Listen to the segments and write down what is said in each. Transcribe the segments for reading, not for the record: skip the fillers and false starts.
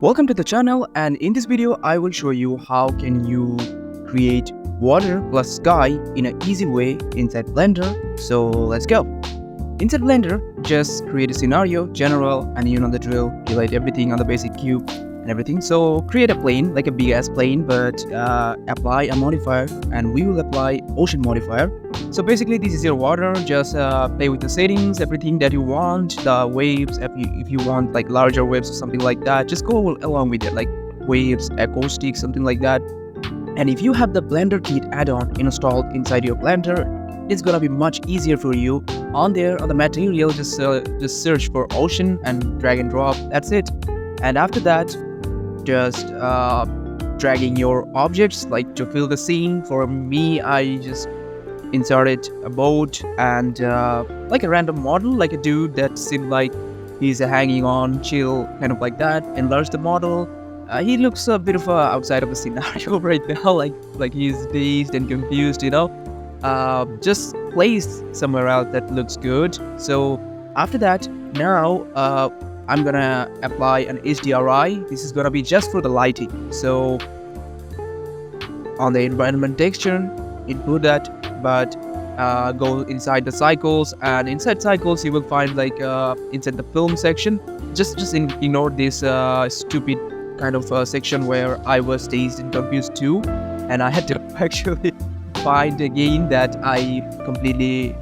Welcome to the channel, and in this video I will show you how can you create water plus sky in an easy way inside Blender. So let's go. Inside Blender, just create a scenario, general, and you know the drill. Delete everything on the basic cube and everything. So create a plane, like a big ass plane, but apply a modifier, and we will apply ocean modifier. So basically this is your water. Just play with the settings, everything that you want, the waves, if you want like larger waves or something like that, just go along with it, like waves, acoustic, something like that. And if you have the Blender Kit add-on installed inside your Blender, it's gonna be much easier for you. On there, on the material, just search for ocean and drag and drop. That's it. And after that, just dragging your objects like to fill the scene. For me, I just inserted a boat and like a random model, like a dude that seemed like he's hanging on, chill, kind of like that. Enlarge the model. He looks a bit of outside of the scenario right now, like he's dazed and confused, you know. Just place somewhere else that looks good. So after that, now I'm gonna apply an HDRI. This is gonna be just for the lighting. So on the environment texture, input that, but go inside the cycles, and inside cycles you will find like inside the film section, just ignore this stupid kind of section where I was dazed and confused too, and I had to actually find again that I completely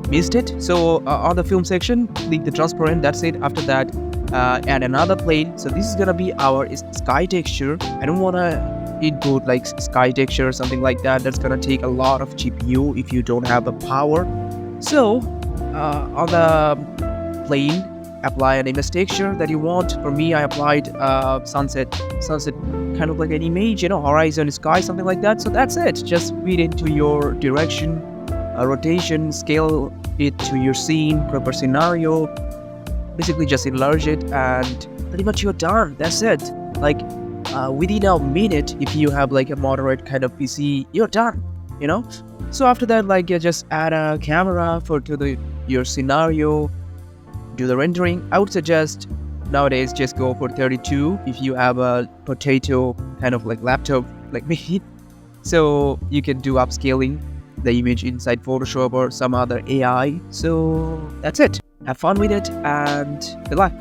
missed it. So on the film section, click the transparent, that's it. After that, add another plane. So this is gonna be our sky texture. I don't wanna input like sky texture or something like that. That's gonna take a lot of GPU if you don't have the power. So on the plane, apply an image texture that you want. For me, I applied sunset kind of like an image, you know, horizon, sky, something like that. So that's it. Just feed into your direction, rotation, scale it to your scene, proper scenario. Basically just enlarge it, and pretty much you're done. That's it. Like within a minute, if you have like a moderate kind of PC, you're done, you know. So after that, like you just add a camera to your scenario, do the rendering. I would suggest nowadays just go for 32 if you have a potato kind of like laptop like me. So you can do upscaling the image inside Photoshop or some other AI. So that's it. Have fun with it and good luck.